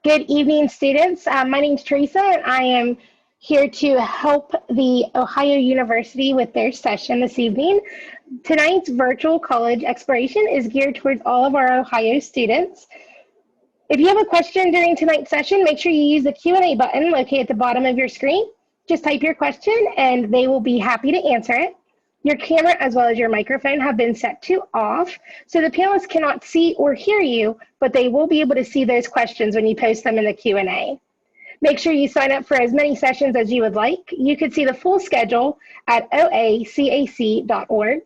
Good evening, students. My name is Teresa, and I am here to help the Ohio University with their session this evening. Tonight's virtual college exploration is geared towards all of our Ohio students. If you have a question during tonight's session, make sure you use the Q&A button located at the bottom of your screen. Just type your question, and they will be happy to answer it. Your camera as well as your microphone have been set to off, so the panelists cannot see or hear you, but they will be able to see those questions when you post them in the Q&A. Make sure you sign up for as many sessions as you would like. You can see the full schedule at oacac.org.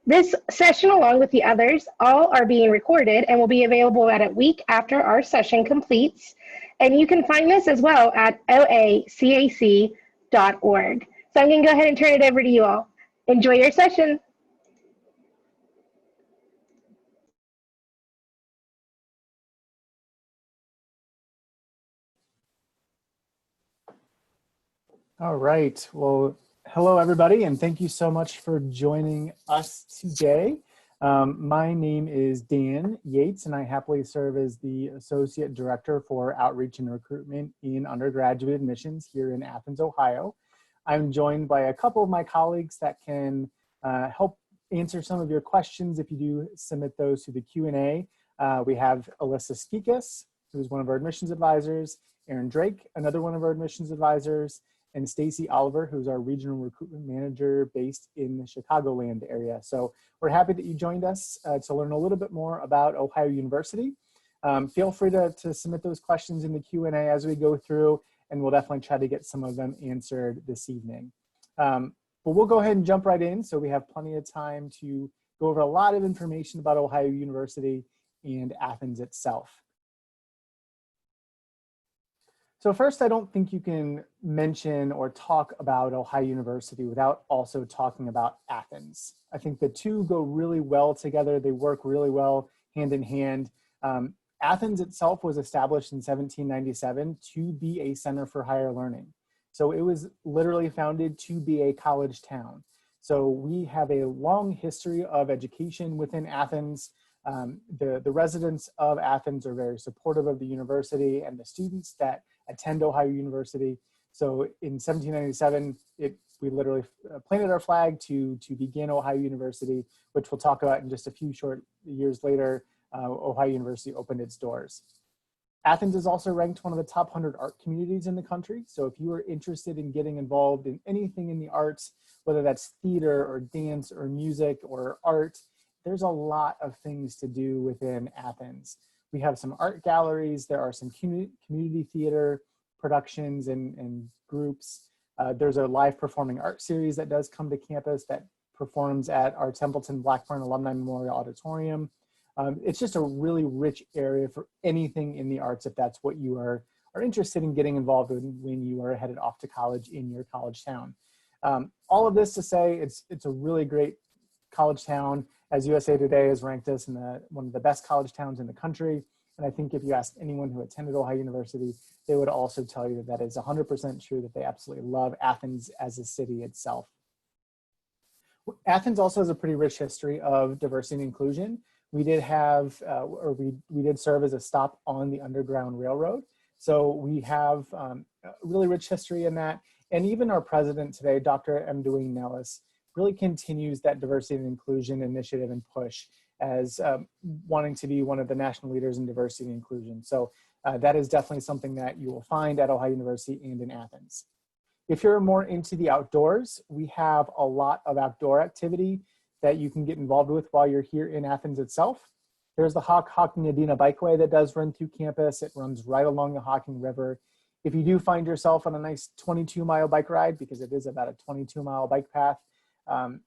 This session, along with the others, all are being recorded and will be available about a week after our session completes. And you can find this as well at oacac.org. So I'm going to go ahead and turn it over to you all. Enjoy your session. All right. Well, hello, everybody, and thank you so much for joining us today. My name is Dan Yates, and I happily serve as the Associate Director for Outreach and Recruitment in Undergraduate Admissions here in Athens, Ohio. I'm joined by a couple of my colleagues that can help answer some of your questions if you do submit those to the Q&A. We have Alyssa Skikas, who's one of our admissions advisors, Aaron Drake, another one of our admissions advisors, and Stacy Oliver, who's our regional recruitment manager based in the Chicagoland area. So we're happy that you joined us to learn a little bit more about Ohio University. Feel free to submit those questions in the Q&A as we go through, and we'll definitely try to get some of them answered this evening. But we'll go ahead and jump right in so we have plenty of time to go over a lot of information about Ohio University and Athens itself. So first, I don't think you can mention or talk about Ohio University without also talking about Athens. I think the two go really well together. They work really well hand in hand. Athens itself was established in 1797 to be a center for higher learning. So it was literally founded to be a college town. So we have a long history of education within Athens. The residents of Athens are very supportive of the university and the students that attend Ohio University. So in 1797, we literally planted our flag to begin Ohio University, which we'll talk about in just a few short years later. Ohio University opened its doors. Athens is also ranked one of the top 100 art communities in the country. So if you are interested in getting involved in anything in the arts, whether that's theater or dance or music or art, there's a lot of things to do within Athens. We have some art galleries. There are some community theater productions and groups. There's a live performing art series that does come to campus that performs at our Templeton Blackburn Alumni Memorial Auditorium. It's just a really rich area for anything in the arts if that's what you are interested in getting involved in when you are headed off to college in your college town. All of this to say it's a really great college town. As USA Today has ranked us in one of the best college towns in the country. And I think if you asked anyone who attended Ohio University, they would also tell you that is 100% true, that they absolutely love Athens as a city itself. Athens also has a pretty rich history of diversity and inclusion. We did have, we did serve as a stop on the Underground Railroad. So we have a really rich history in that. And even our president today, Dr. M. Dwayne Nellis, really continues that diversity and inclusion initiative and push as wanting to be one of the national leaders in diversity and inclusion. So that is definitely something that you will find at Ohio University and in Athens. If you're more into the outdoors, we have a lot of outdoor activity that you can get involved with while you're here in Athens itself. There's the Hocking-Adena Bikeway that does run through campus. It runs right along the Hocking River. If you do find yourself on a nice 22-mile bike ride, because it is about a 22-mile bike path,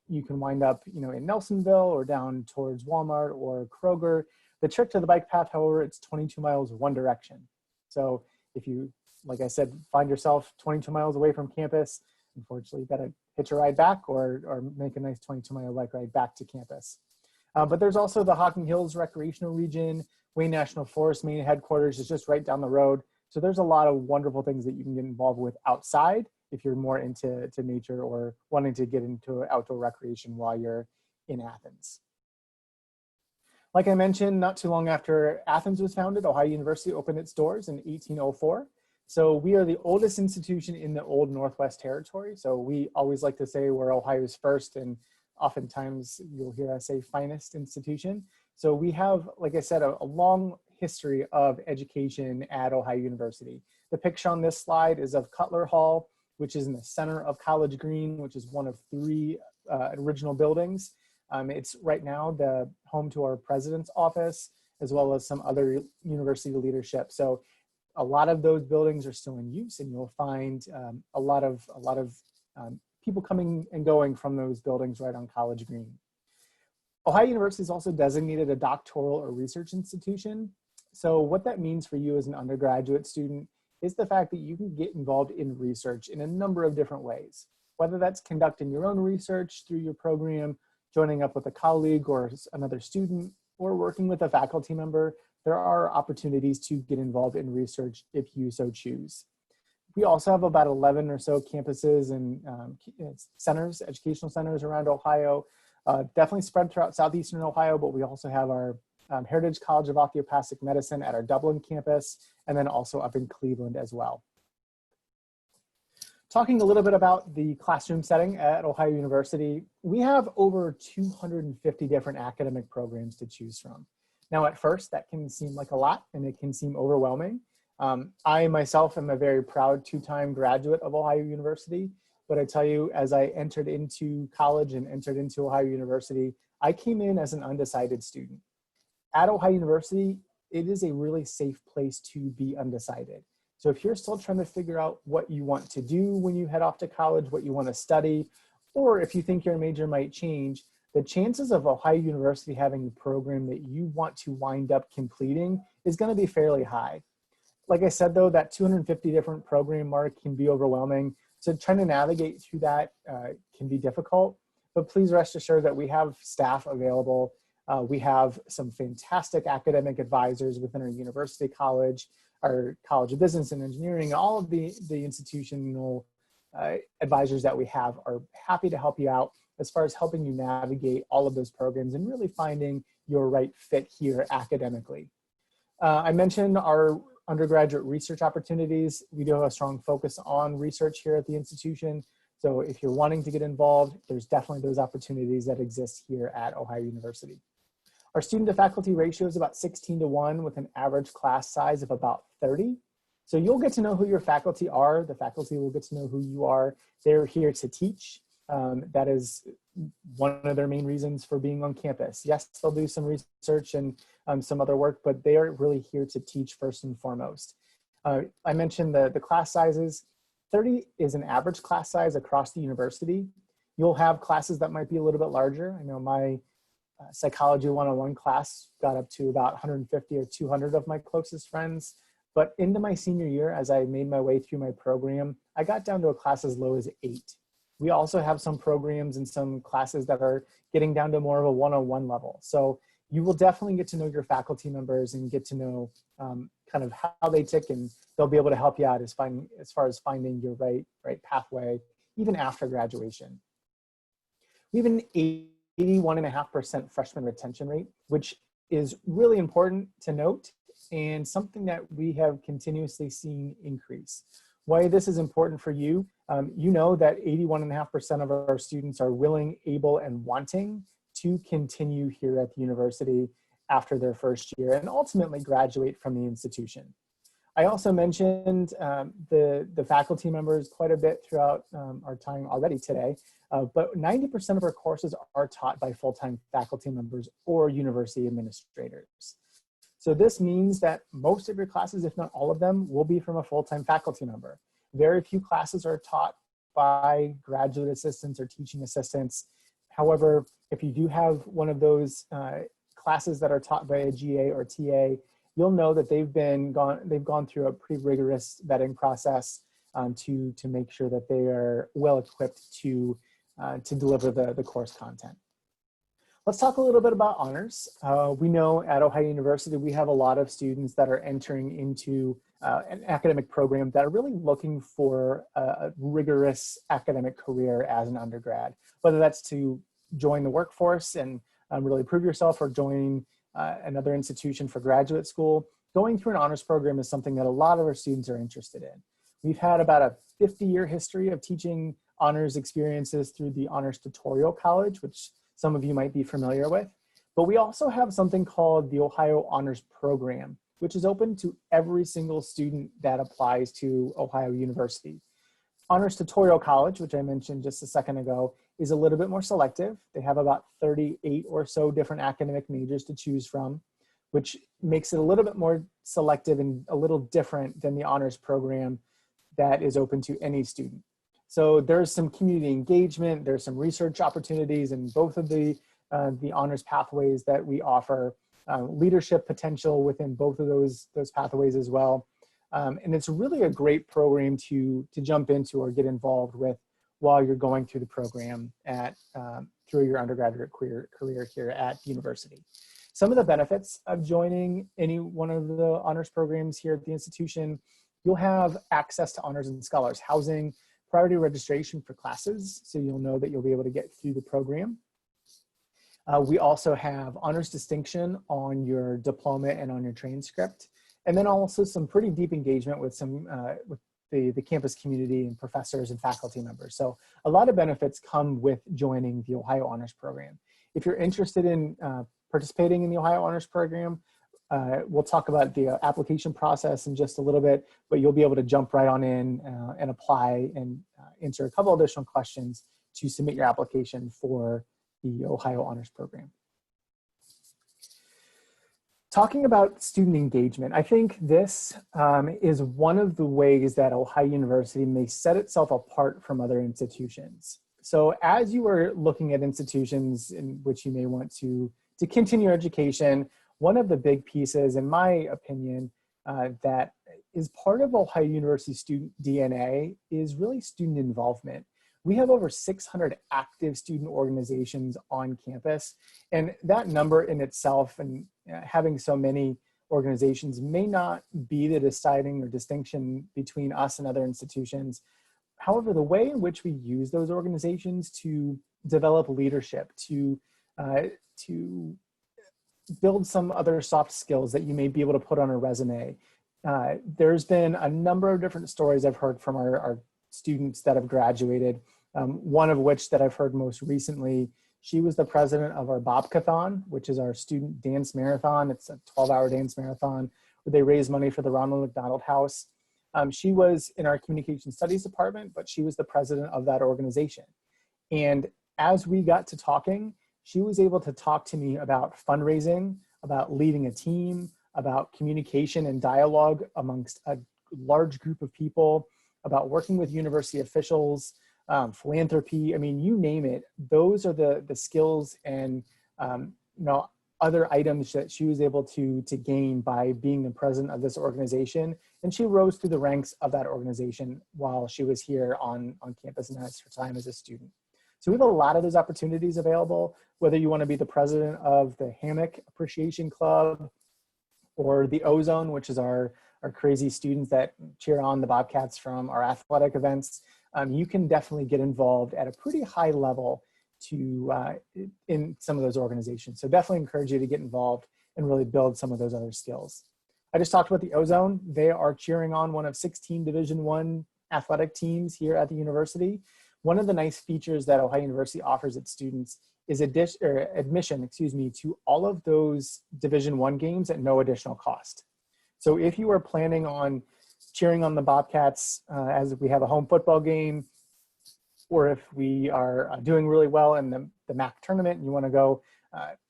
you can wind up, in Nelsonville or down towards Walmart or Kroger. The trick to the bike path, however, it's 22 miles one direction. So if you, like I said, find yourself 22 miles away from campus, unfortunately, you gotta hitch a ride back or make a nice 22-mile bike ride back to campus. But there's also the Hocking Hills Recreational Region. Wayne National Forest main headquarters is just right down the road. So there's a lot of wonderful things that you can get involved with outside if you're more into nature or wanting to get into outdoor recreation while you're in Athens. Like I mentioned, not too long after Athens was founded, Ohio University opened its doors in 1804. So we are the oldest institution in the old Northwest Territory. So we always like to say we're Ohio's first, and oftentimes you'll hear us say finest institution. So we have, like I said, a long history of education at Ohio University. The picture on this slide is of Cutler Hall, which is in the center of College Green, which is one of three original buildings. It's right now the home to our president's office, as well as some other university leadership. So a lot of those buildings are still in use, and you'll find a lot of people coming and going from those buildings right on College Green. Ohio University is also designated a doctoral or research institution. So what that means for you as an undergraduate student is the fact that you can get involved in research in a number of different ways, whether that's conducting your own research through your program, joining up with a colleague or another student, or working with a faculty member. There are opportunities to get involved in research if you so choose. We also have about 11 or so campuses and centers, educational centers around Ohio, definitely spread throughout southeastern Ohio, but we also have our Heritage College of Osteopathic Medicine at our Dublin campus, and then also up in Cleveland as well. Talking a little bit about the classroom setting at Ohio University, we have over 250 different academic programs to choose from. Now, at first, that can seem like a lot, and it can seem overwhelming. I myself am a very proud two-time graduate of Ohio University, but I tell you, as I entered into college and entered into Ohio University, I came in as an undecided student. At Ohio University, it is a really safe place to be undecided. So if you're still trying to figure out what you want to do when you head off to college, what you want to study, or if you think your major might change, the chances of Ohio University having a program that you want to wind up completing is going to be fairly high. Like I said, though, that 250 different program mark can be overwhelming. So trying to navigate through that can be difficult, but please rest assured that we have staff available. We have some fantastic academic advisors within our university college, our College of Business and Engineering. All of the institutional advisors that we have are happy to help you out as far as helping you navigate all of those programs and really finding your right fit here academically. I mentioned our undergraduate research opportunities. We do have a strong focus on research here at the institution. So if you're wanting to get involved, there's definitely those opportunities that exist here at Ohio University. Our student to faculty ratio is about 16:1 with an average class size of about 30. So you'll get to know who your faculty are. The faculty will get to know who you are. They're here to teach. That is one of their main reasons for being on campus. Yes, they'll do some research and some other work, but they are really here to teach first and foremost. I mentioned the class sizes. 30 is an average class size across the university. You'll have classes that might be a little bit larger. I know my Psychology 101 class got up to about 150 or 200 of my closest friends. But into my senior year, as I made my way through my program, I got down to a class as low as 8. We also have some programs and some classes that are getting down to more of a 101 level. So you will definitely get to know your faculty members and get to know kind of how they tick, and they'll be able to help you out as far as finding your right pathway, even after graduation. We have an 81.5% freshman retention rate, which is really important to note and something that we have continuously seen increase. Why this is important for you, you know that 81.5% of our students are willing, able, and wanting to continue here at the university after their first year and ultimately graduate from the institution. I also mentioned the faculty members quite a bit throughout our time already today, but 90% of our courses are taught by full-time faculty members or university administrators. So this means that most of your classes, if not all of them, will be from a full-time faculty member. Very few classes are taught by graduate assistants or teaching assistants. However, if you do have one of those classes that are taught by a GA or TA, you'll know that they've gone through a pretty rigorous vetting process to make sure that they are well equipped to deliver the course content. Let's talk a little bit about honors. We know at Ohio University, we have a lot of students that are entering into an academic program that are really looking for a rigorous academic career as an undergrad, whether that's to join the workforce and really prove yourself, or join another institution for graduate school, going through an honors program is something that a lot of our students are interested in. We've had about a 50-year history of teaching honors experiences through the Honors Tutorial College, which some of you might be familiar with. But we also have something called the Ohio Honors Program, which is open to every single student that applies to Ohio University. Honors Tutorial College, which I mentioned just a second ago, is a little bit more selective. They have about 38 or so different academic majors to choose from, which makes it a little bit more selective and a little different than the honors program that is open to any student. So there's some community engagement, there's some research opportunities in both of the honors pathways that we offer, leadership potential within both of those pathways as well. And it's really a great program to jump into or get involved with while you're going through the program through your undergraduate career here at the university. Some of the benefits of joining any one of the honors programs here at the institution: you'll have access to honors and scholars housing, priority registration for classes, so you'll know that you'll be able to get through the program. We also have honors distinction on your diploma and on your transcript, and then also some pretty deep engagement with with the campus community and professors and faculty members. So a lot of benefits come with joining the Ohio Honors Program. If you're interested in participating in the Ohio Honors Program, we'll talk about the application process in just a little bit, but you'll be able to jump right on in and apply and answer a couple additional questions to submit your application for the Ohio Honors Program. Talking about student engagement, I think this is one of the ways that Ohio University may set itself apart from other institutions. So as you are looking at institutions in which you may want to continue your education, one of the big pieces, in my opinion, that is part of Ohio University student DNA is really student involvement. We have over 600 active student organizations on campus, and that number in itself and having so many organizations may not be the deciding or distinction between us and other institutions. However, the way in which we use those organizations to develop leadership, to build some other soft skills that you may be able to put on a resume. There's been a number of different stories I've heard from our students that have graduated. One of which that I've heard most recently, she was the president of our Bobcathon, which is our student dance marathon. It's a 12-hour dance marathon where they raise money for the Ronald McDonald House. She was in our communication studies department, but she was the president of that organization. And as we got to talking, she was able to talk to me about fundraising, about leading a team, about communication and dialogue amongst a large group of people, about working with university officials, philanthropy. I mean, you name it. Those are the skills and other items that she was able to gain by being the president of this organization. And she rose through the ranks of that organization while she was here on campus and has her time as a student. So we have a lot of those opportunities available, whether you want to be the president of the Hammock Appreciation Club or the Ozone, which is our crazy students that cheer on the Bobcats from our athletic events. You can definitely get involved at a pretty high level in some of those organizations. So definitely encourage you to get involved and really build some of those other skills. I just talked about the Ozone. They are cheering on one of 16 Division I athletic teams here at the university. One of the nice features that Ohio University offers its students is admission to all of those Division I games at no additional cost. So if you are planning on cheering on the Bobcats as we have a home football game, or if we are doing really well in the MAC tournament and you want to go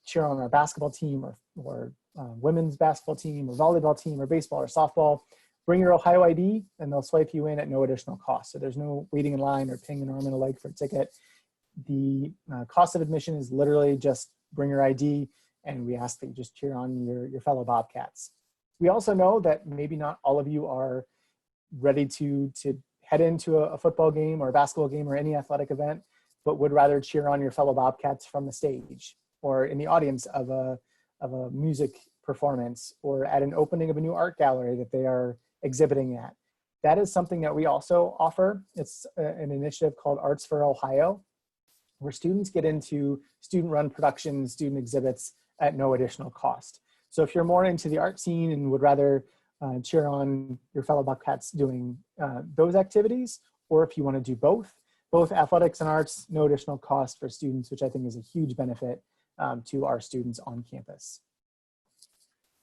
cheer on our basketball team or women's basketball team or volleyball team or baseball or softball, bring your Ohio ID and they'll swipe you in at no additional cost. So there's no waiting in line or paying an arm and a leg for a ticket. The cost of admission is literally just bring your ID, and we ask that you just cheer on your fellow Bobcats. We also know that maybe not all of you are ready to head into a football game or a basketball game or any athletic event, but would rather cheer on your fellow Bobcats from the stage or in the audience of a music performance or at an opening of a new art gallery that they are exhibiting at. That is something that we also offer. It's an initiative called Arts for Ohio, where students get into student-run productions, student exhibits at no additional cost. So if you're more into the art scene and would rather cheer on your fellow Bobcats doing those activities, or if you want to do both athletics and arts, no additional cost for students, which I think is a huge benefit to our students on campus.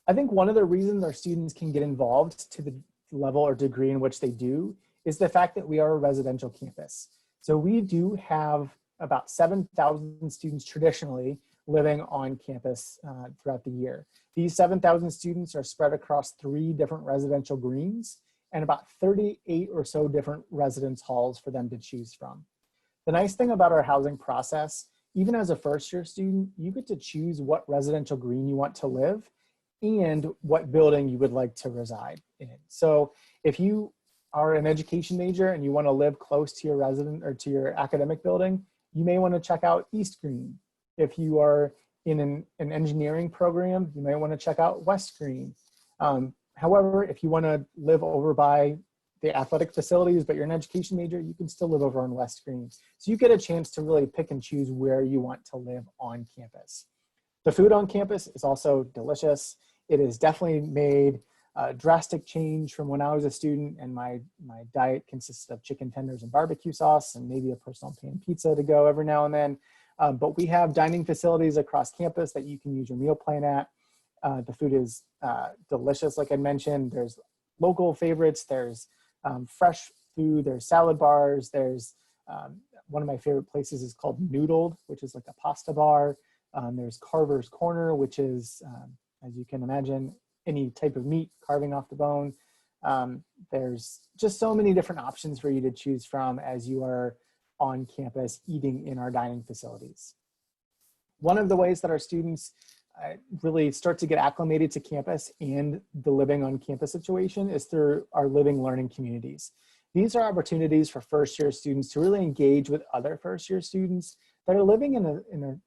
I think one of the reasons our students can get involved to the level or degree in which they do is the fact that we are a residential campus. So we do have about 7,000 students traditionally living on campus throughout the year. These 7,000 students are spread across 3 different residential greens and about 38 or so different residence halls for them to choose from. The nice thing about our housing process, even as a first-year student, you get to choose what residential green you want to live and what building you would like to reside in. So if you are an education major and you want to live close to your resident or to your academic building, you may want to check out East Green. If you are in an engineering program, you may want to check out West Green. However, if you want to live over by the athletic facilities, but you're an education major, you can still live over on West Green. So you get a chance to really pick and choose where you want to live on campus. The food on campus is also delicious. It has definitely made a drastic change from when I was a student, and my diet consisted of chicken tenders and barbecue sauce and maybe a personal pan pizza to go every now and then. But we have dining facilities across campus that you can use your meal plan at. The food is delicious, like I mentioned. There's local favorites, there's fresh food, there's salad bars, there's one of my favorite places is called Noodled, which is like a pasta bar. There's Carver's Corner, which is, as you can imagine, any type of meat carving off the bone. There's just so many different options for you to choose from as you are on campus eating in our dining facilities. One of the ways that our students really start to get acclimated to campus and the living on campus situation is through our living learning communities. These are opportunities for first-year students to really engage with other first-year students that are living in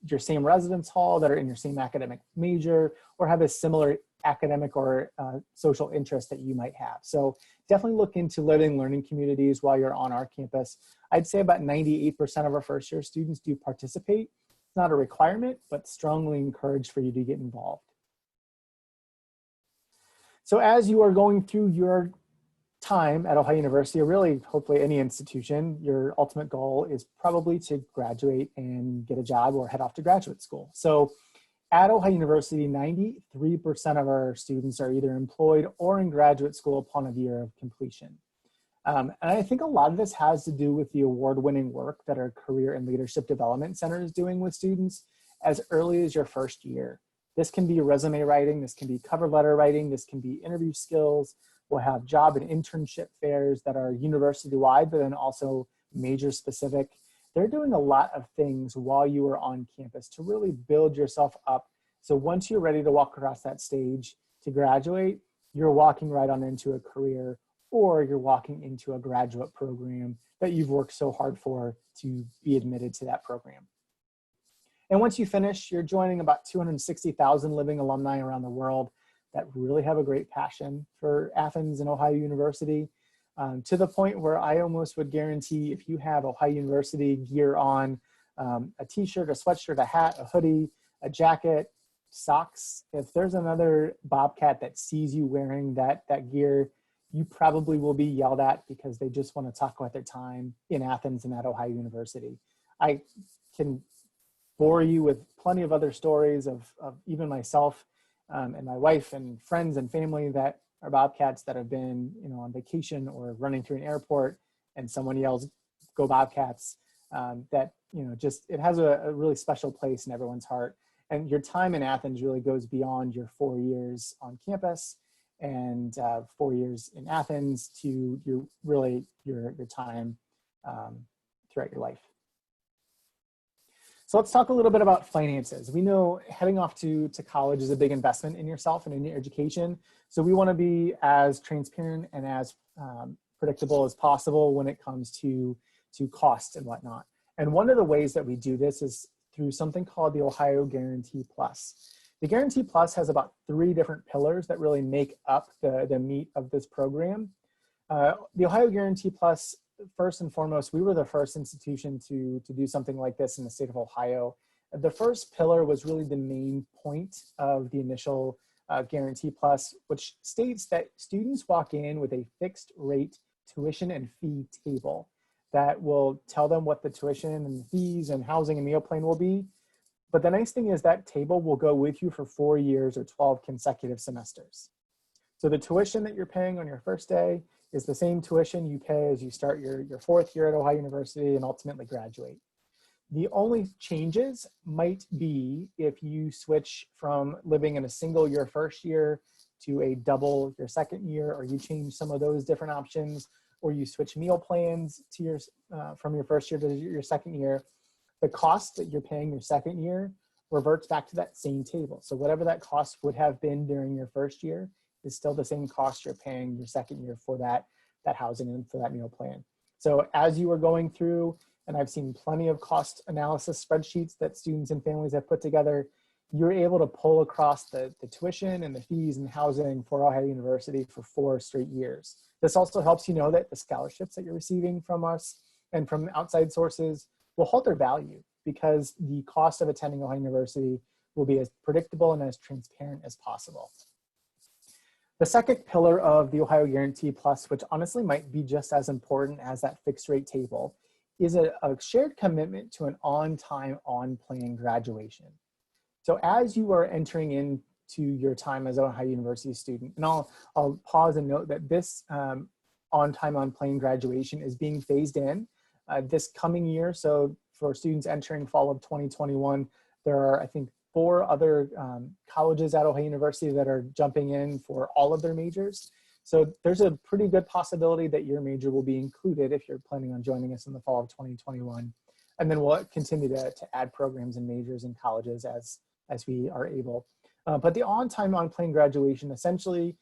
your same residence hall, that are in your same academic major, or have a similar academic or social interest that you might have. So definitely look into living learning communities while you're on our campus. I'd say about 98% of our first-year students do participate. It's not a requirement, but strongly encouraged for you to get involved. So as you are going through your time at Ohio University, or really hopefully any institution, your ultimate goal is probably to graduate and get a job or head off to graduate school. So at Ohio University, 93% of our students are either employed or in graduate school upon a year of completion. And I think a lot of this has to do with the award-winning work that our Career and Leadership Development Center is doing with students as early as your first year. This can be resume writing, this can be cover letter writing, this can be interview skills. We'll have job and internship fairs that are university-wide, but then also major-specific. They're doing a lot of things while you are on campus to really build yourself up. So once you're ready to walk across that stage to graduate, you're walking right on into a career, or you're walking into a graduate program that you've worked so hard for to be admitted to that program. And once you finish, you're joining about 260,000 living alumni around the world that really have a great passion for Athens and Ohio University, to the point where I almost would guarantee if you have Ohio University gear on, a t-shirt, a sweatshirt, a hat, a hoodie, a jacket, socks, if there's another Bobcat that sees you wearing that gear, you probably will be yelled at because they just want to talk about their time in Athens and at Ohio University. I can bore you with plenty of other stories of even myself and my wife and friends and family that are Bobcats that have been, on vacation or running through an airport and someone yells, "Go Bobcats." That, just, it has a really special place in everyone's heart. And your time in Athens really goes beyond your 4 years on campus and 4 years in Athens to your time throughout your life. So let's talk a little bit about finances. We know heading off to college is a big investment in yourself and in your education. So we want to be as transparent and as predictable as possible when it comes to cost and whatnot. And one of the ways that we do this is through something called the Ohio Guarantee Plus. The Guarantee Plus has about 3 different pillars that really make up the meat of this program. The Ohio Guarantee Plus, first and foremost, we were the first institution to do something like this in the state of Ohio. The first pillar was really the main point of the initial Guarantee Plus, which states that students walk in with a fixed rate tuition and fee table that will tell them what the tuition and the fees and housing and meal plan will be. But the nice thing is that table will go with you for 4 years or 12 consecutive semesters. So the tuition that you're paying on your first day is the same tuition you pay as you start your 4th year at Ohio University and ultimately graduate. The only changes might be if you switch from living in a single your first year to a double your second year, or you change some of those different options, or you switch meal plans to your from your first year to your second year. The cost that you're paying your second year reverts back to that same table. So whatever that cost would have been during your first year is still the same cost you're paying your second year for that housing and for that meal plan. So as you are going through, and I've seen plenty of cost analysis spreadsheets that students and families have put together, you're able to pull across the tuition and the fees and housing for Ohio University for 4 straight years. This also helps you know that the scholarships that you're receiving from us and from outside sources will hold their value, because the cost of attending Ohio University will be as predictable and as transparent as possible. The second pillar of the Ohio Guarantee Plus, which honestly might be just as important as that fixed rate table, is a shared commitment to an on-time, on-plan graduation. So as you are entering into your time as an Ohio University student, and I'll pause and note that this on-time, on-plan graduation is being phased in this coming year. So for students entering fall of 2021, there are, I think, 4 other colleges at Ohio University that are jumping in for all of their majors. So there's a pretty good possibility that your major will be included if you're planning on joining us in the fall of 2021. And then we'll continue to add programs and majors and colleges as we are able. But the on-time, on-plan graduation, essentially,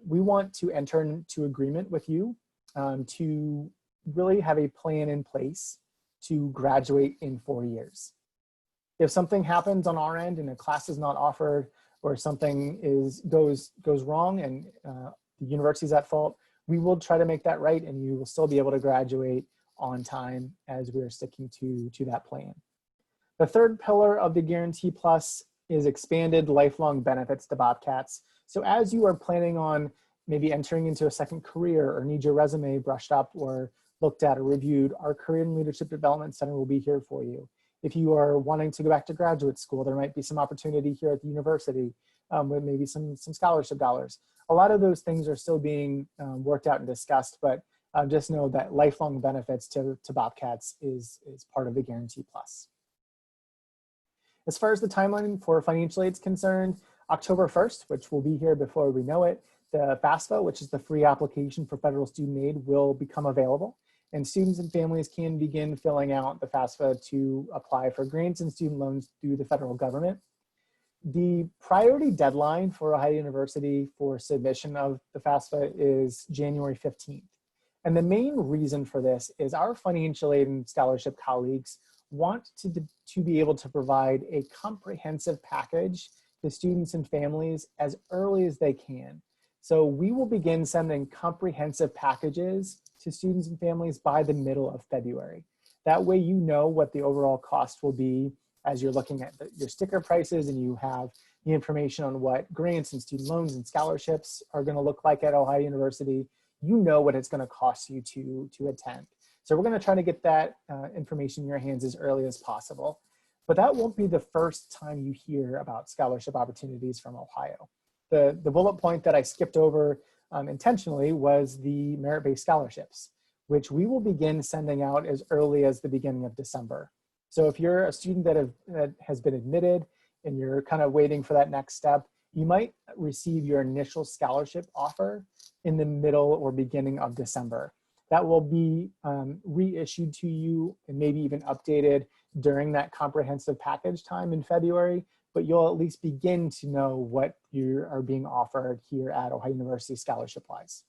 we want to enter into agreement with you to really have a plan in place to graduate in 4 years. If something happens on our end and a class is not offered, or something goes wrong and the university's at fault, we will try to make that right, and you will still be able to graduate on time as we're sticking to that plan. The third pillar of the Guarantee Plus is expanded lifelong benefits to Bobcats. So as you are planning on maybe entering into a second career or need your resume brushed up or looked at or reviewed, our Career and Leadership Development Center will be here for you. If you are wanting to go back to graduate school, there might be some opportunity here at the university with maybe some scholarship dollars. A lot of those things are still being worked out and discussed, but just know that lifelong benefits to Bobcats is part of the Guarantee Plus. As far as the timeline for financial aid is concerned, October 1st, which will be here before we know it, the FAFSA, which is the free application for federal student aid, will become available. And students and families can begin filling out the FAFSA to apply for grants and student loans through the federal government. The priority deadline for Ohio University for submission of the FAFSA is January 15th. And the main reason for this is our financial aid and scholarship colleagues want to be able to provide a comprehensive package to students and families as early as they can. So we will begin sending comprehensive packages to students and families by the middle of February. That way you know what the overall cost will be as you're looking at your sticker prices, and you have the information on what grants and student loans and scholarships are going to look like at Ohio University. You know what it's going to cost you to attend. So we're going to try to get that information in your hands as early as possible. But that won't be the first time you hear about scholarship opportunities from Ohio. The bullet point that I skipped over intentionally was the merit-based scholarships, which we will begin sending out as early as the beginning of December. So if you're a student that has been admitted and you're kind of waiting for that next step, you might receive your initial scholarship offer in the middle or beginning of December. That will be reissued to you and maybe even updated during that comprehensive package time in February, but you'll at least begin to know what you are being offered here at Ohio University scholarship-wise.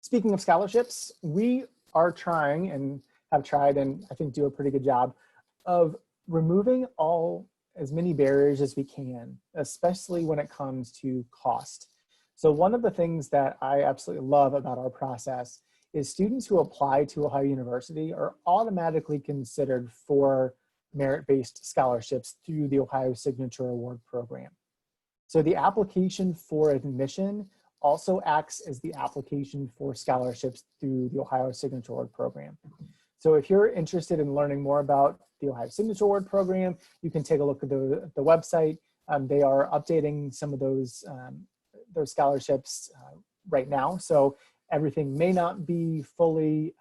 Speaking of scholarships, we are trying and have tried, and I think do a pretty good job of removing as many barriers as we can, especially when it comes to cost. So one of the things that I absolutely love about our process is students who apply to Ohio University are automatically considered for merit-based scholarships through the Ohio Signature Award Program. So the application for admission also acts as the application for scholarships through the Ohio Signature Award Program. So if you're interested in learning more about the Ohio Signature Award Program, you can take a look at the website. They are updating some of those scholarships right now. So everything may not be fully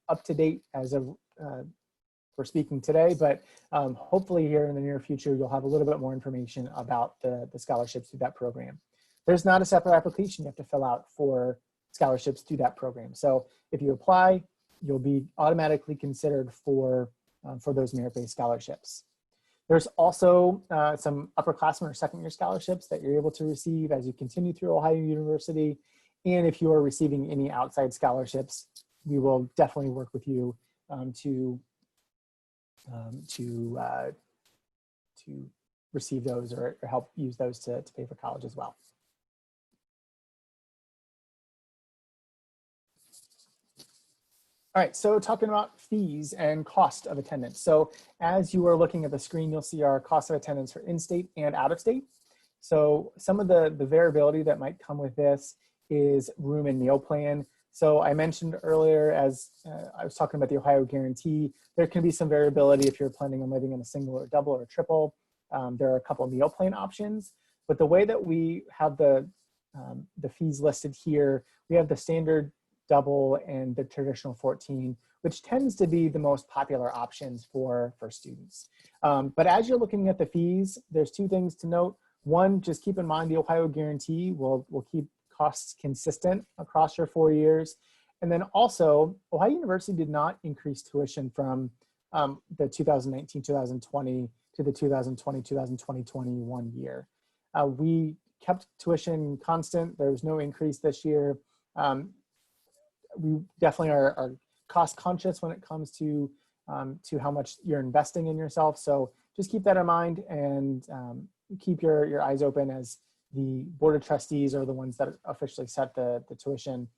up to date as of we're speaking today, but hopefully here in the near future, you'll have a little bit more information about the scholarships through that program. There's not a separate application you have to fill out for scholarships through that program. So if you apply, you'll be automatically considered for those merit-based scholarships. There's also some upperclassmen or second-year scholarships that you're able to receive as you continue through Ohio University. And if you are receiving any outside scholarships, we will definitely work with you to receive those or help use those to pay for college as well. All right, so talking about fees and cost of attendance. So as you are looking at the screen, you'll see our cost of attendance for in-state and out-of-state. So some of the variability that might come with this is room and meal plan. So I mentioned earlier, as I was talking about the Ohio Guarantee, there can be some variability if you're planning on living in a single or double or triple. There are a couple of meal plan options, but the way that we have the fees listed here, we have the standard double and the traditional 14, which tends to be the most popular options for students. But as you're looking at the fees, there's two things to note. One, just keep in mind the Ohio Guarantee will keep costs consistent across your 4 years. And then also, Ohio University did not increase tuition from the 2019-2020 to the 2020-2021 year. We kept tuition constant. There was no increase this year. We definitely are cost conscious when it comes to how much you're investing in yourself. So just keep that in mind and keep your eyes open, as the Board of Trustees are the ones that officially set the tuition.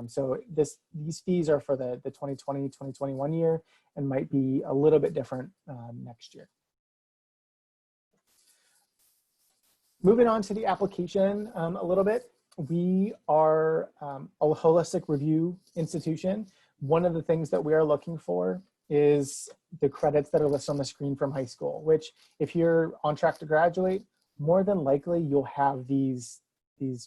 So these fees are for the 2020-2021 year and might be a little bit different next year. Moving on to the application a little bit. We are a holistic review institution. One of the things that we are looking for is the credits that are listed on the screen from high school, which if you're on track to graduate, more than likely you'll have these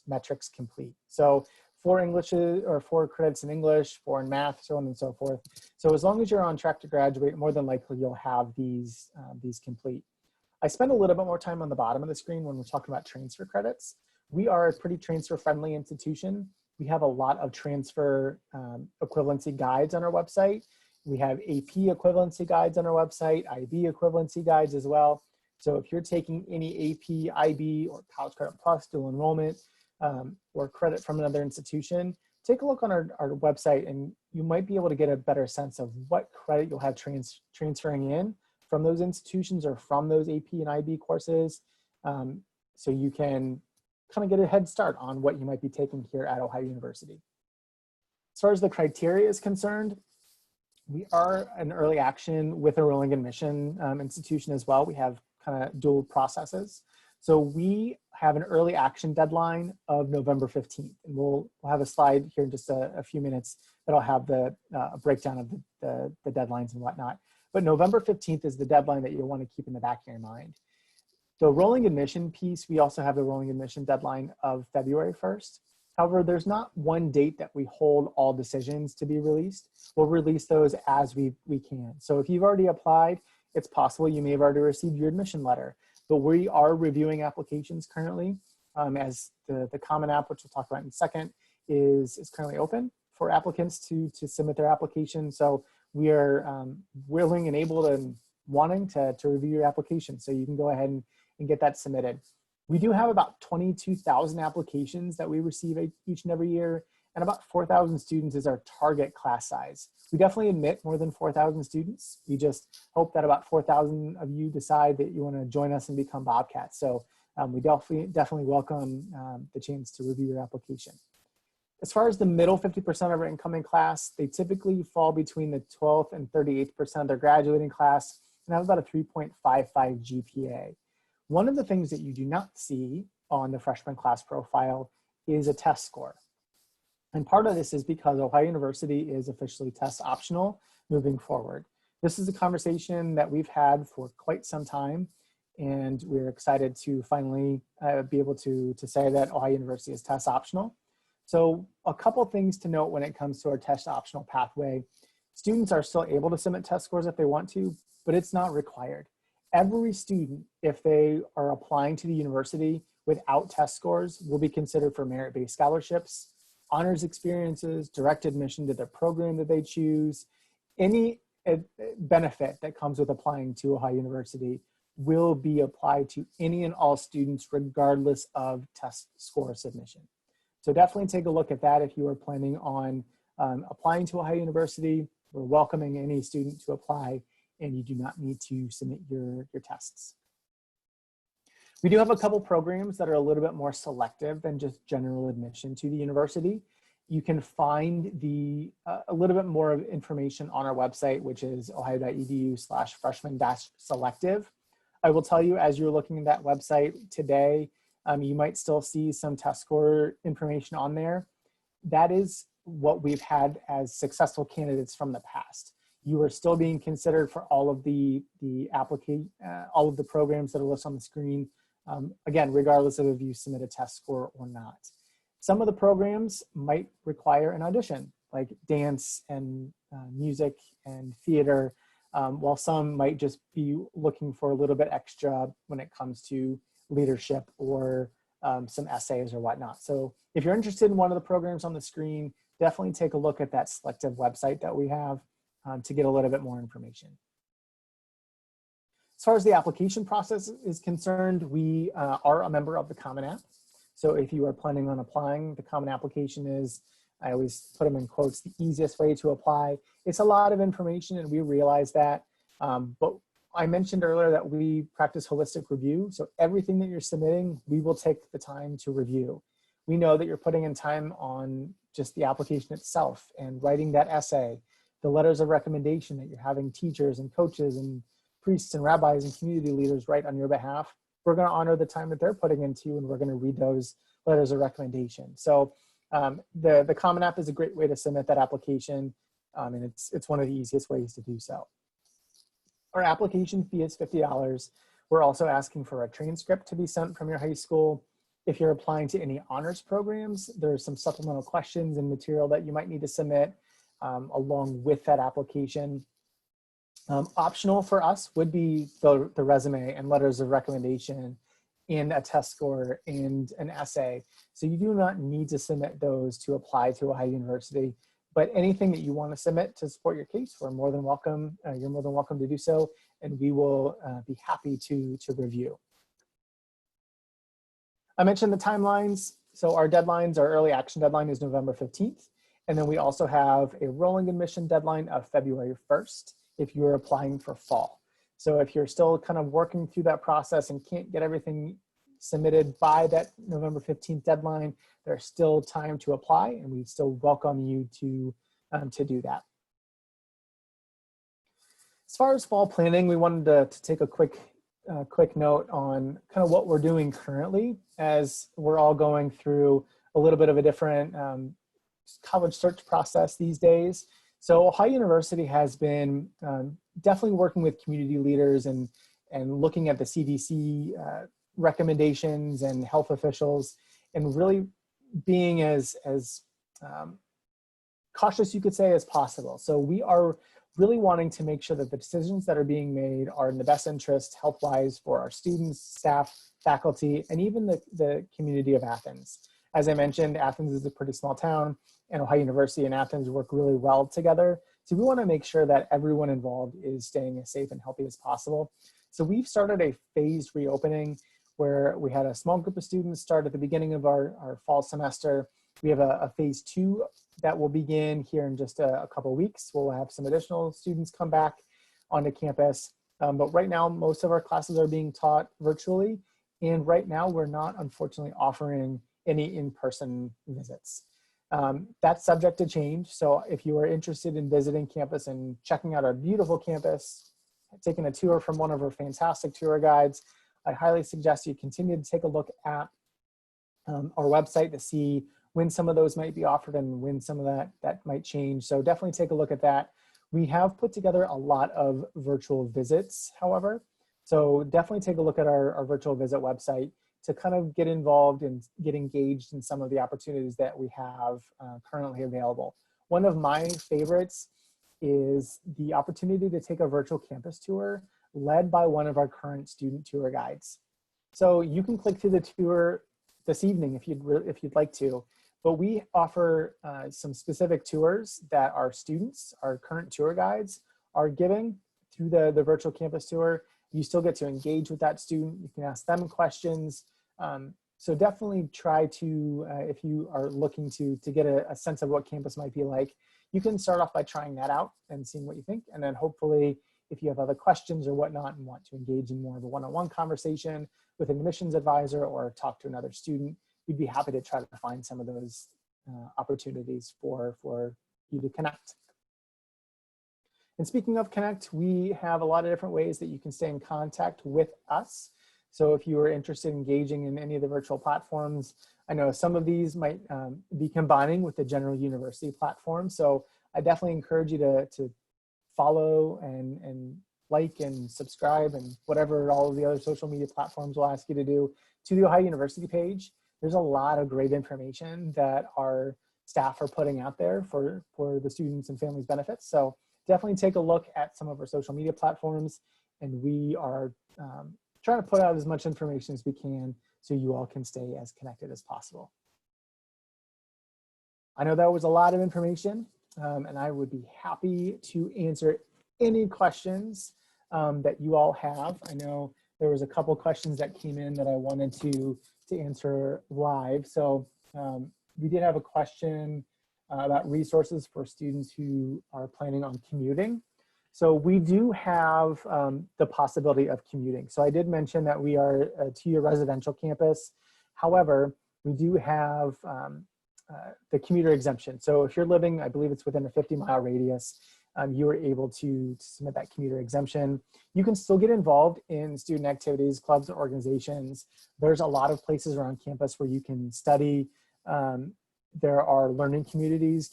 metrics complete. So 4 English or 4 credits in English, 4 in math, so on and so forth. So as long as you're on track to graduate, more than likely you'll have these complete. I spend a little bit more time on the bottom of the screen when we're talking about transfer credits. We are a pretty transfer-friendly institution. We have a lot of transfer equivalency guides on our website. We have AP equivalency guides on our website, IB equivalency guides as well. So if you're taking any AP, IB, or College Credit Plus, dual enrollment, or credit from another institution, take a look on our website and you might be able to get a better sense of what credit you'll have transferring in from those institutions or from those AP and IB courses. So you can kind of get a head start on what you might be taking here at Ohio University. As far as the criteria is concerned, we are an early action with a rolling admission institution as well. We have kind of dual processes. So we have an early action deadline of November 15th. And we'll have a slide here in just a few minutes that'll have the breakdown of the deadlines and whatnot. But November 15th is the deadline that you'll want to keep in the back of your mind. The rolling admission piece, we also have the rolling admission deadline of February 1st. However, there's not one date that we hold all decisions to be released. We'll release those as we can. So if you've already applied, it's possible you may have already received your admission letter, but we are reviewing applications currently, as the Common App, which we'll talk about in a second, is currently open for applicants to submit their application. So we are willing and able and wanting to review your application. So you can go ahead and get that submitted. We do have about 22,000 applications that we receive each and every year, and about 4,000 students is our target class size. We definitely admit more than 4,000 students. We just hope that about 4,000 of you decide that you want to join us and become Bobcats. So we definitely welcome the chance to review your application. As far as the middle 50% of our incoming class, they typically fall between the 12th and 38th percent of their graduating class. and have about a 3.55 GPA. One of the things that you do not see on the freshman class profile is a test score. And part of this is because Ohio University is officially test optional moving forward. This is a conversation that we've had for quite some time, and we're excited to finally be able to say that Ohio University is test optional. So a couple things to note when it comes to our test optional pathway. Students are still able to submit test scores if they want to, but it's not required. Every student, if they are applying to the university without test scores, will be considered for merit-based scholarships, honors experiences, direct admission to the program that they choose. Any benefit that comes with applying to Ohio University will be applied to any and all students regardless of test score submission. So definitely take a look at that if you are planning on applying to Ohio University. We're welcoming any student to apply, and you do not need to submit your tests. We do have a couple programs that are a little bit more selective than just general admission to the university. You can find a little bit more of information on our website, which is ohio.edu/freshman-selective. I will tell you, as you're looking at that website today, you might still see some test score information on there. That is what we've had as successful candidates from the past. You are still being considered for all of the programs that are listed on the screen. Again, regardless of if you submit a test score or not. Some of the programs might require an audition, like dance and music and theater, while some might just be looking for a little bit extra when it comes to leadership or some essays or whatnot. So if you're interested in one of the programs on the screen, definitely take a look at that Selective website that we have to get a little bit more information. As far as the application process is concerned, we are a member of the Common App. So if you are planning on applying, the Common Application is, I always put them in quotes, the easiest way to apply. It's a lot of information, and we realize that. But I mentioned earlier that we practice holistic review. So everything that you're submitting, we will take the time to review. We know that you're putting in time on just the application itself and writing that essay, the letters of recommendation that you're having teachers and coaches and priests and rabbis and community leaders write on your behalf. We're going to honor the time that they're putting into, and we're going to read those letters of recommendation. So the Common App is a great way to submit that application, and it's one of the easiest ways to do so. Our application fee is $50. We're also asking for a transcript to be sent from your high school. If you're applying to any honors programs, there's some supplemental questions and material that you might need to submit along with that application. Optional for us would be the resume and letters of recommendation and a test score and an essay. So you do not need to submit those to apply to Ohio University, but anything that you want to submit to support your case, we're more than welcome. You're more than welcome to do so, and we will be happy to review. I mentioned the timelines. So our deadlines, our early action deadline is November 15th. And then we also have a rolling admission deadline of February 1st if you're applying for fall. So if you're still kind of working through that process and can't get everything submitted by that November 15th deadline, there's still time to apply, and we still welcome you to do that. As far as fall planning, we wanted to take a quick note on kind of what we're doing currently as we're all going through a little bit of a different college search process these days. So Ohio University has been definitely working with community leaders and looking at the CDC recommendations and health officials, and really being as cautious, you could say, as possible. So we are really wanting to make sure that the decisions that are being made are in the best interest health-wise for our students, staff, faculty, and even the community of Athens. As I mentioned, Athens is a pretty small town, and Ohio University and Athens work really well together. So we want to make sure that everyone involved is staying as safe and healthy as possible. So we've started a phased reopening where we had a small group of students start at the beginning of our fall semester. We have a phase 2 that will begin here in just a couple of weeks. We'll have some additional students come back onto campus. But right now, most of our classes are being taught virtually. And right now, we're not, unfortunately, offering any in-person visits. That's subject to change. So if you are interested in visiting campus and checking out our beautiful campus, taken a tour from one of our fantastic tour guides, I highly suggest you continue to take a look at our website to see when some of those might be offered and when some of that might change. So definitely take a look at that. We have put together a lot of virtual visits, however. So definitely take a look at our virtual visit website to kind of get involved and get engaged in some of the opportunities that we have currently available. One of my favorites is the opportunity to take a virtual campus tour led by one of our current student tour guides. So you can click through the tour this evening if you'd like to, but we offer some specific tours that our students, our current tour guides, are giving through the virtual campus tour. You still get to engage with that student. You can ask them questions. So definitely try to, if you are looking to get a sense of what campus might be like, you can start off by trying that out and seeing what you think. And then hopefully, if you have other questions or whatnot and want to engage in more of a one-on-one conversation with an admissions advisor or talk to another student, we'd be happy to try to find some of those opportunities for you to connect. And speaking of connect, we have a lot of different ways that you can stay in contact with us. So if you are interested in engaging in any of the virtual platforms, I know some of these might be combining with the general university platform. So I definitely encourage you to follow and like and subscribe and whatever all of the other social media platforms will ask you to do to the Ohio University page. There's a lot of great information that our staff are putting out there for the students and families' benefits. So definitely take a look at some of our social media platforms, and we are trying to put out as much information as we can so you all can stay as connected as possible. I know that was a lot of information, and I would be happy to answer any questions that you all have. I know there was a couple questions that came in that I wanted to answer live. So we did have a question about resources for students who are planning on commuting. So we do have the possibility of commuting. So I did mention that we are a two-year residential campus. However, we do have the commuter exemption. So if you're living, I believe it's within a 50-mile radius, you are able to submit that commuter exemption. You can still get involved in student activities, clubs, or organizations. There's a lot of places around campus where you can study. There are learning communities,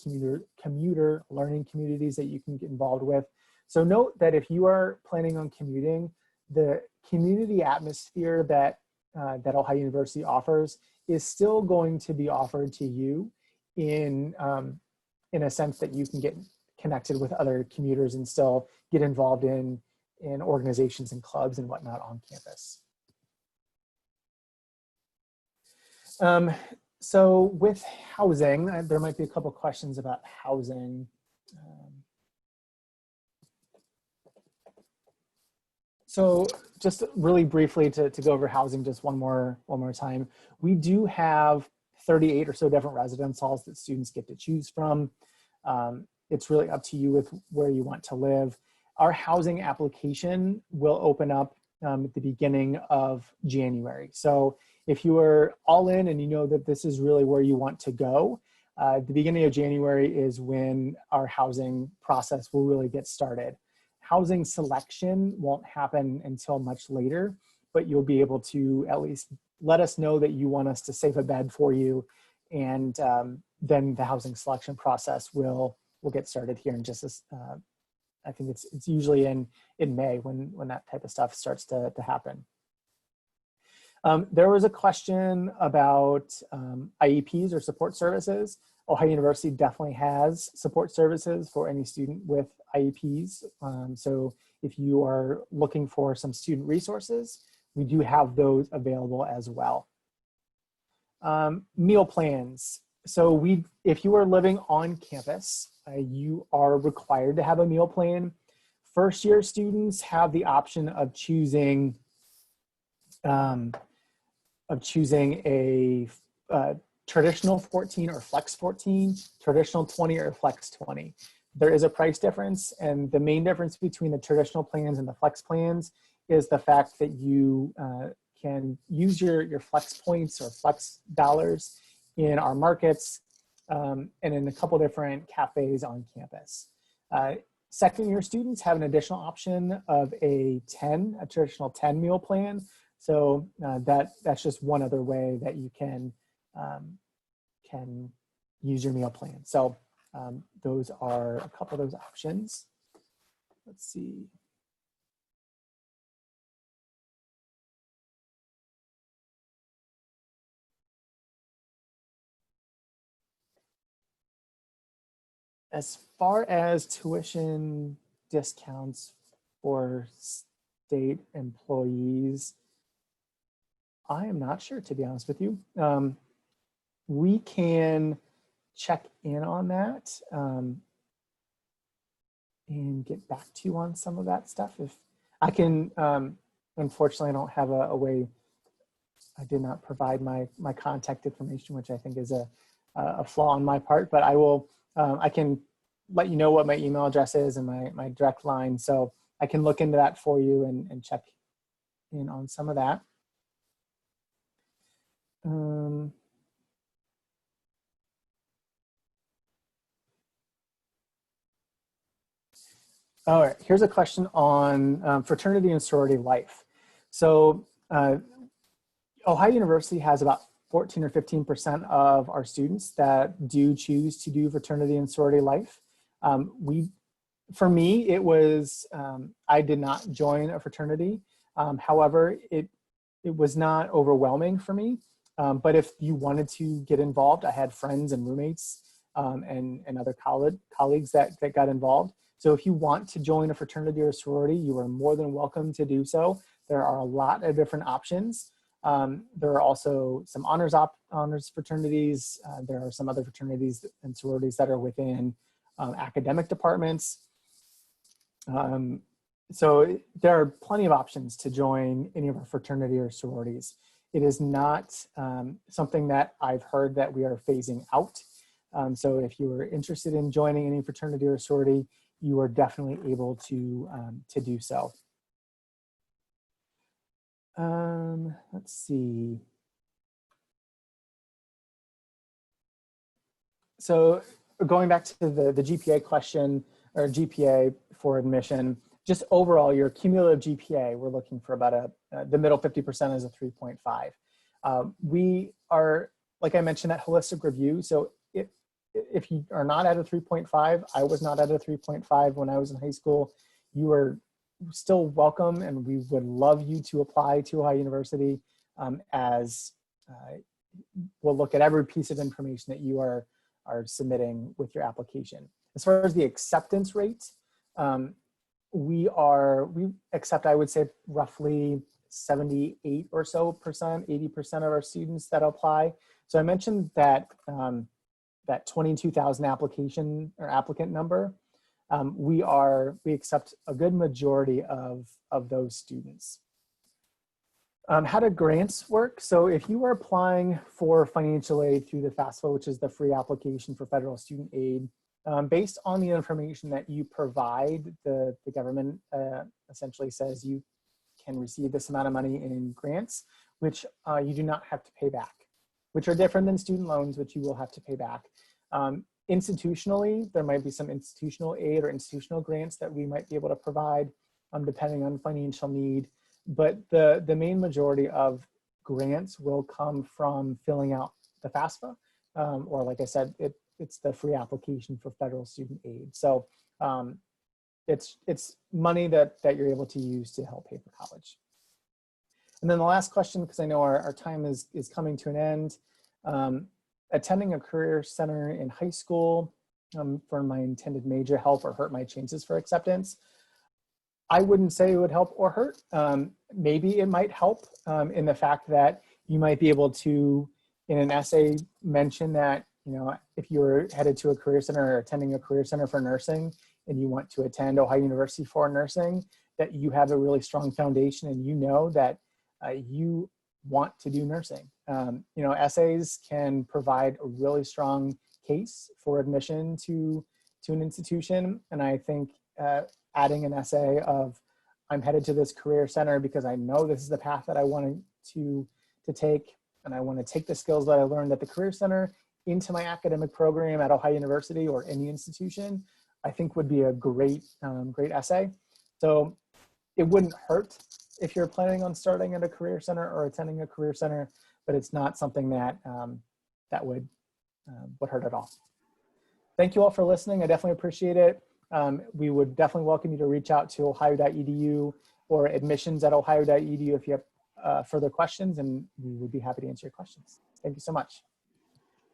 commuter learning communities that you can get involved with. So note that if you are planning on commuting, the community atmosphere that Ohio University offers is still going to be offered to you in a sense that you can get connected with other commuters and still get involved in organizations and clubs and whatnot on campus. So with housing, there might be a couple questions about housing. So just really briefly to go over housing just one more time, we do have 38 or so different residence halls that students get to choose from. It's really up to you with where you want to live. Our housing application will open up at the beginning of January. So if you are all in and you know that this is really where you want to go, the beginning of January is when our housing process will really get started. Housing selection won't happen until much later, but you'll be able to at least let us know that you want us to save a bed for you, and then the housing selection process will get started here in just as, I think it's usually in May when that type of stuff starts to happen. There was a question about IEPs or support services. Ohio University definitely has support services for any student with IEPs. So if you are looking for some student resources, we do have those available as well. Meal plans. So if you are living on campus, you are required to have a meal plan. First year students have the option of choosing a traditional 14 or flex 14, traditional 20 or flex 20. There is a price difference, and the main difference between the traditional plans and the flex plans is the fact that you can use your flex points or flex dollars in our markets and in a couple different cafes on campus. Second year students have an additional option of a traditional 10 meal plan. So that's just one other way that you can use your meal plan. So those are a couple of those options. Let's see. As far as tuition discounts for state employees, I am not sure, to be honest with you. We can check in on that and get back to you on some of that stuff. If I can, unfortunately, I don't have a way. I did not provide my contact information, which I think is a flaw on my part, but I will. I can let you know what my email address is and my direct line. So I can look into that for you and check in on some of that. All right, here's a question on fraternity and sorority life. So Ohio University has about 14 or 15% of our students that do choose to do fraternity and sorority life. For me, it was, I did not join a fraternity. However, it was not overwhelming for me. But if you wanted to get involved, I had friends and roommates and other colleagues that got involved. So if you want to join a fraternity or a sorority, you are more than welcome to do so. There are a lot of different options. There are also some honors fraternities. There are some other fraternities and sororities that are within academic departments. So there are plenty of options to join any of our fraternity or sororities. It is not something that I've heard that we are phasing out. So if you are interested in joining any fraternity or sorority, you are definitely able to do so. Let's see. So going back to the GPA question, or GPA for admission, just overall your cumulative GPA, we're looking for about the middle 50% is a 3.5. We are, like I mentioned, at holistic review. So if you are not at a 3.5, I was not at a 3.5 when I was in high school, you are still welcome, and we would love you to apply to Ohio University, as we'll look at every piece of information that you are submitting with your application. As far as the acceptance rate, we accept, I would say, roughly 78 or so percent, 80% of our students that apply. So I mentioned that that 22,000 applicant number. We accept a good majority of those students. How do grants work? So if you are applying for financial aid through the FAFSA, which is the free application for federal student aid, based on the information that you provide, the government essentially says you can receive this amount of money in grants, which you do not have to pay back, which are different than student loans, which you will have to pay back. Institutionally, there might be some institutional aid or institutional grants that we might be able to provide, depending on financial need. But the main majority of grants will come from filling out the FAFSA, or like I said, it's the free application for federal student aid. So it's money that you're able to use to help pay for college. And then the last question, because I know our time is coming to an end. Attending a career center in high school for my intended major help or hurt my chances for acceptance? I wouldn't say it would help or hurt. Maybe it might help in the fact that you might be able to, in an essay, mention that, you know, if you're headed to a career center or attending a career center for nursing and you want to attend Ohio University for nursing, that you have a really strong foundation and you know that you want to do nursing. You know, essays can provide a really strong case for admission to an institution. And I think adding an essay of, I'm headed to this career center because I know this is the path that I wanted to take, and I want to take the skills that I learned at the career center into my academic program at Ohio University or any institution, I think would be a great, great essay. So it wouldn't hurt if you're planning on starting at a career center or attending a career center, but it's not something that that would hurt at all. Thank you all for listening. I definitely appreciate it. We would definitely welcome you to reach out to ohio.edu or admissions@ohio.edu if you have further questions, and we would be happy to answer your questions. Thank you so much.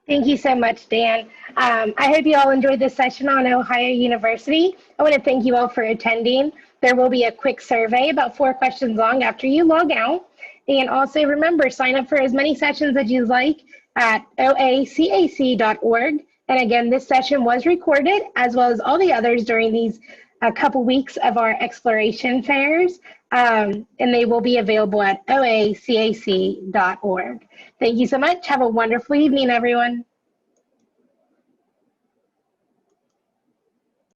Thank you so much, Dan. I hope you all enjoyed this session on Ohio University. I want to thank you all for attending. There will be a quick survey about 4 questions long after you log out. And also remember, sign up for as many sessions as you'd like at oacac.org. And again, this session was recorded as well as all the others during these couple weeks of our exploration fairs. And they will be available at oacac.org. Thank you so much. Have a wonderful evening, everyone.